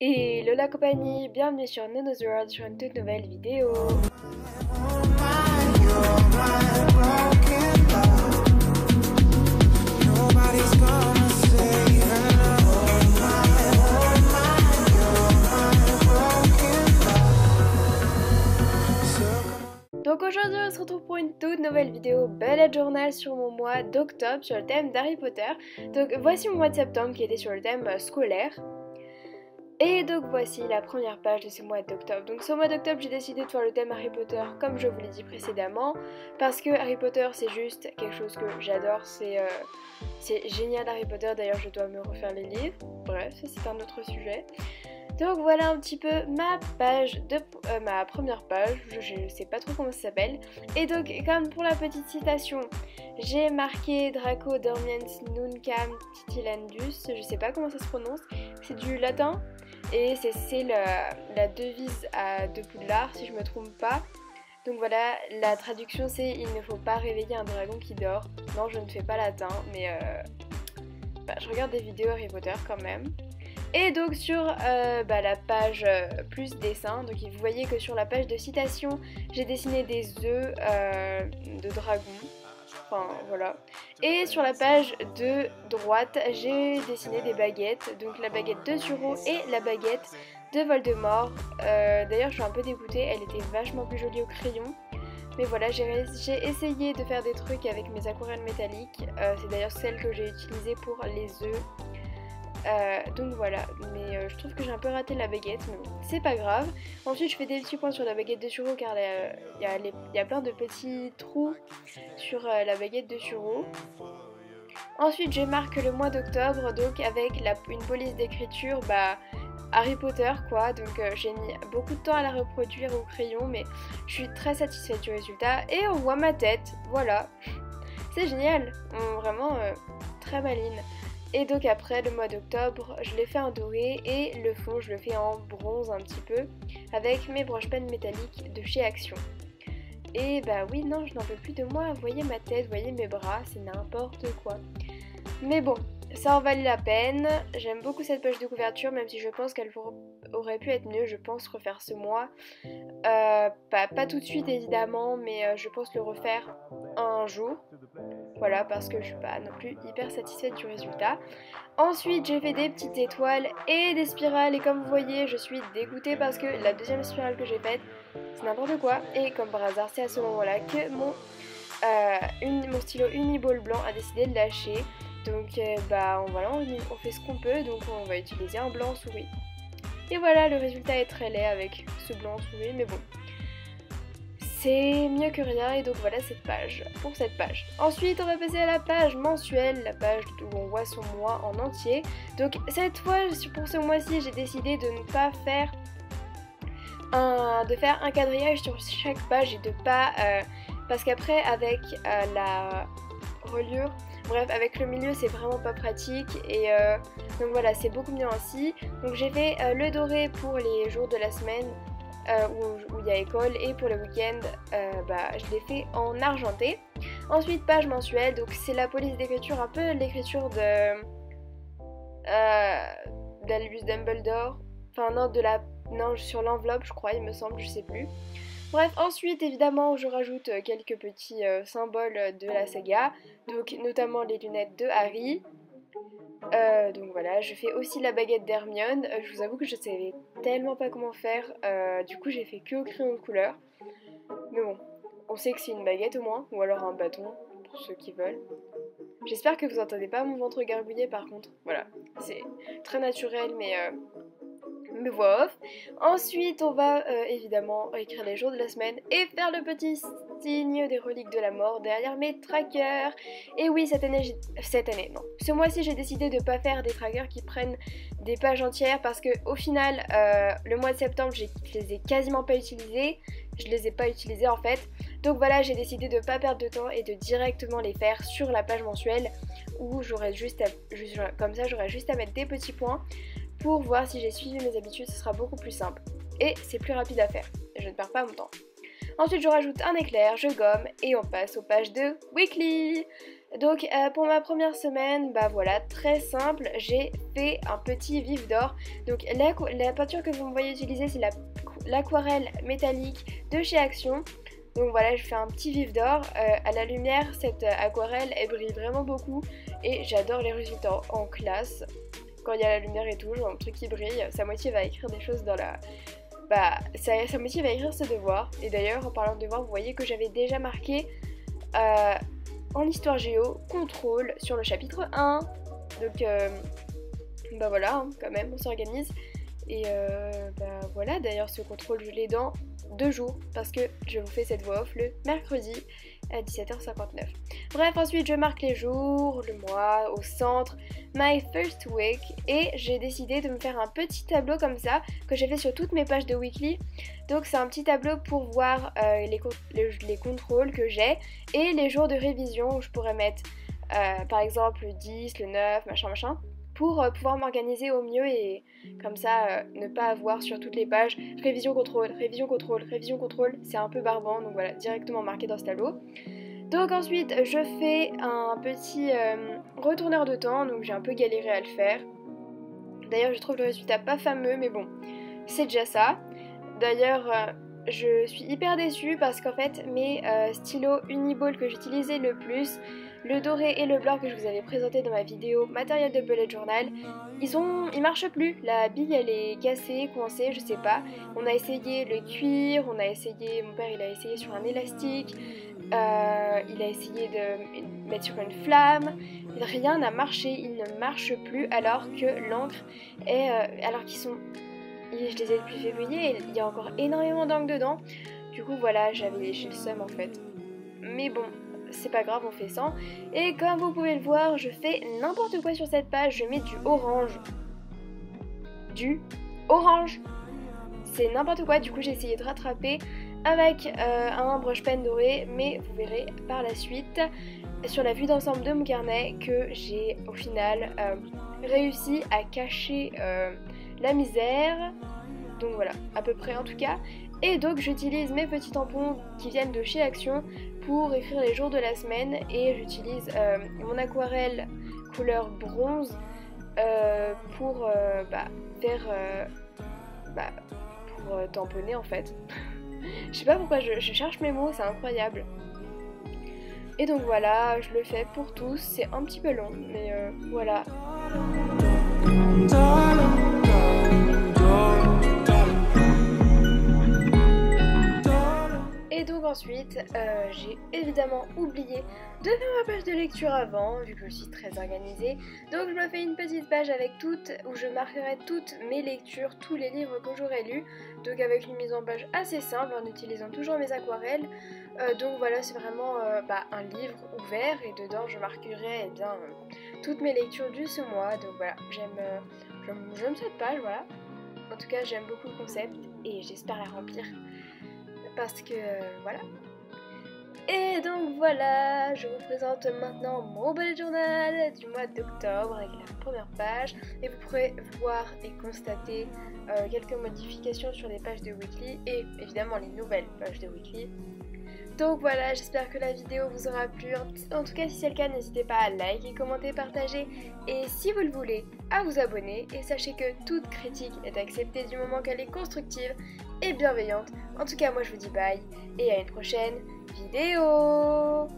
Hello la compagnie, bienvenue sur Nono's World sur une toute nouvelle vidéo. Donc aujourd'hui on se retrouve pour une toute nouvelle vidéo bullet journal sur mon mois d'octobre sur le thème d'Harry Potter. Donc voici mon mois de septembre qui était sur le thème scolaire. Et donc voici la première page de ce mois d'octobre. Donc ce mois d'octobre j'ai décidé de faire le thème Harry Potter comme je vous l'ai dit précédemment. Parce que Harry Potter c'est juste quelque chose que j'adore, c'est génial Harry Potter, d'ailleurs je dois me refaire les livres. Bref, ça c'est un autre sujet. Donc voilà un petit peu ma page ma première page, je sais pas trop comment ça s'appelle. Et donc comme pour la petite citation, j'ai marqué Draco Dormiens Nuncam Titilandus, je sais pas comment ça se prononce, c'est du latin. Et c'est la devise de Poudlard si je me trompe pas. Donc voilà, la traduction c'est il ne faut pas réveiller un dragon qui dort. Non, je ne fais pas latin, mais je regarde des vidéos Harry Potter quand même. Et donc sur la page plus dessin, donc vous voyez que sur la page de citation, j'ai dessiné des œufs de dragon. Enfin voilà. Et sur la page de droite, j'ai dessiné des baguettes, donc la baguette de Suro et la baguette de Voldemort. D'ailleurs je suis un peu dégoûtée, elle était vachement plus jolie au crayon. Mais voilà, j'ai essayé de faire des trucs avec mes aquarelles métalliques. C'est d'ailleurs celle que j'ai utilisée pour les œufs. Donc voilà, mais je trouve que j'ai un peu raté la baguette, mais bon, c'est pas grave. Ensuite je fais des petits points sur la baguette de Suro car il y a plein de petits trous sur la baguette de Suro. Ensuite je marque le mois d'octobre donc avec une police d'écriture Harry Potter quoi, donc j'ai mis beaucoup de temps à la reproduire au crayon mais je suis très satisfaite du résultat et on voit ma tête, voilà, c'est génial, vraiment très maline. Et donc après le mois d'octobre, je l'ai fait en doré et le fond je le fais en bronze un petit peu avec mes broche-pennes métalliques de chez Action. Et bah oui, non, je n'en peux plus de moi, vous voyez ma tête, vous voyez mes bras, c'est n'importe quoi. Mais bon, ça en valait la peine, j'aime beaucoup cette page de couverture même si je pense qu'elle aurait pu être mieux, je pense refaire ce mois. Pas tout de suite évidemment, mais je pense le refaire un jour. Voilà, parce que je suis pas non plus hyper satisfaite du résultat. Ensuite, j'ai fait des petites étoiles et des spirales. Et comme vous voyez, je suis dégoûtée parce que la deuxième spirale que j'ai faite, c'est n'importe quoi. Et comme par hasard, c'est à ce moment-là que mon stylo Uniball blanc a décidé de lâcher. Donc voilà, on fait ce qu'on peut. Donc on va utiliser un blanc souris. Et voilà, le résultat est très laid avec ce blanc souris. Mais bon, c'est mieux que rien et donc voilà pour cette page. Ensuite on va passer à la page mensuelle, la page où on voit son mois en entier. Donc cette fois pour ce mois-ci j'ai décidé de ne pas faire un quadrillage sur chaque page et de pas parce qu'après avec la reliure, bref avec le milieu c'est vraiment pas pratique et donc voilà c'est beaucoup mieux ainsi. Donc j'ai fait le doré pour les jours de la semaine où il y a école et pour le week-end je l'ai fait en argenté. Ensuite page mensuelle, donc c'est la police d'écriture, un peu l'écriture d'Albus Dumbledore, enfin non sur l'enveloppe je crois il me semble, je sais plus. Bref, ensuite évidemment je rajoute quelques petits symboles de la saga, donc notamment les lunettes de Harry. Donc voilà, je fais aussi la baguette d'Hermione, je vous avoue que je savais tellement pas comment faire, du coup j'ai fait que au crayon de couleur. Mais bon, on sait que c'est une baguette au moins, ou alors un bâton, pour ceux qui veulent. J'espère que vous entendez pas mon ventre gargouiller par contre, voilà, c'est très naturel mais voix off. Ensuite on va évidemment écrire les jours de la semaine et faire le petit signe des reliques de la mort derrière mes trackers. Et oui ce mois-ci j'ai décidé de pas faire des trackers qui prennent des pages entières parce que au final le mois de septembre je les ai quasiment pas utilisés, je les ai pas utilisés en fait. Donc voilà, j'ai décidé de pas perdre de temps et de directement les faire sur la page mensuelle où comme ça j'aurais juste à mettre des petits points pour voir si j'ai suivi mes habitudes, ce sera beaucoup plus simple. Et c'est plus rapide à faire, et je ne perds pas mon temps. Ensuite je rajoute un éclair, je gomme et on passe aux pages de Weekly. Donc pour ma première semaine, bah voilà, très simple, j'ai fait un petit vif d'or. Donc la peinture que vous me voyez utiliser, c'est l'aquarelle métallique de chez Action. Donc voilà, je fais un petit vif d'or. À la lumière, cette aquarelle, elle brille vraiment beaucoup et j'adore les résultats en classe. Quand il y a la lumière et tout, genre un truc qui brille, ça motive à écrire des choses dans la... Bah, ça motive à écrire ce devoir. Et d'ailleurs, en parlant de devoir, vous voyez que j'avais déjà marqué en histoire géo, contrôle sur le chapitre 1. Donc, bah voilà, hein, quand même, on s'organise. Et bah voilà, d'ailleurs, ce contrôle, je l'ai dans 2 jours parce que je vous fais cette voix off le mercredi à 17h59. Bref, ensuite je marque les jours, le mois, au centre, my first week, et j'ai décidé de me faire un petit tableau comme ça que j'ai fait sur toutes mes pages de weekly. Donc c'est un petit tableau pour voir les contrôles que j'ai et les jours de révision où je pourrais mettre par exemple le 10, le 9, machin, pour pouvoir m'organiser au mieux et comme ça ne pas avoir sur toutes les pages révision contrôle, révision contrôle, révision contrôle, c'est un peu barbant, donc voilà, directement marqué dans ce tableau. Donc ensuite je fais un petit retourneur de temps, donc j'ai un peu galéré à le faire. D'ailleurs je trouve le résultat pas fameux, mais bon, c'est déjà ça. D'ailleurs je suis hyper déçue parce qu'en fait mes stylos Uniball que j'utilisais le plus, le doré et le blanc que je vous avais présenté dans ma vidéo matériel de bullet journal, ils marchent plus. La bille elle est cassée, coincée, je sais pas. On a essayé le cuir, mon père il a essayé sur un élastique, il a essayé de mettre sur une flamme, rien n'a marché, ils ne marchent plus alors que l'encre est, alors qu'ils sont, je les ai depuis février et il y a encore énormément d'encre dedans. Du coup voilà, j'ai le seum en fait. Mais bon, c'est pas grave, on fait sans. Et comme vous pouvez le voir, je fais n'importe quoi sur cette page, je mets du orange. Du orange. C'est n'importe quoi, du coup j'ai essayé de rattraper avec un brush pen doré, mais vous verrez par la suite sur la vue d'ensemble de mon carnet que j'ai au final réussi à cacher la misère. Donc voilà, à peu près en tout cas. Et donc j'utilise mes petits tampons qui viennent de chez Action pour écrire les jours de la semaine et j'utilise mon aquarelle couleur bronze pour tamponner en fait. Je sais pas pourquoi je cherche mes mots, c'est incroyable. Et donc voilà, je le fais pour tous, c'est un petit peu long, mais voilà. Et donc ensuite, j'ai évidemment oublié de faire ma page de lecture avant, vu que je suis très organisée. Donc je me fais une petite page avec où je marquerai toutes mes lectures, tous les livres que j'aurai lus. Donc avec une mise en page assez simple, en utilisant toujours mes aquarelles. Donc voilà, c'est vraiment un livre ouvert et dedans je marquerai toutes mes lectures du ce mois. Donc voilà, j'aime cette page, voilà. En tout cas, j'aime beaucoup le concept et j'espère la remplir. Parce que voilà. Et donc voilà, je vous présente maintenant mon bullet journal du mois d'octobre avec la première page. Et vous pourrez voir et constater quelques modifications sur les pages de weekly et évidemment les nouvelles pages de weekly. Donc voilà, j'espère que la vidéo vous aura plu. En tout cas, si c'est le cas, n'hésitez pas à liker, commenter, partager. Et si vous le voulez, à vous abonner. Et sachez que toute critique est acceptée du moment qu'elle est constructive et bienveillante. En tout cas, moi je vous dis bye et à une prochaine vidéo.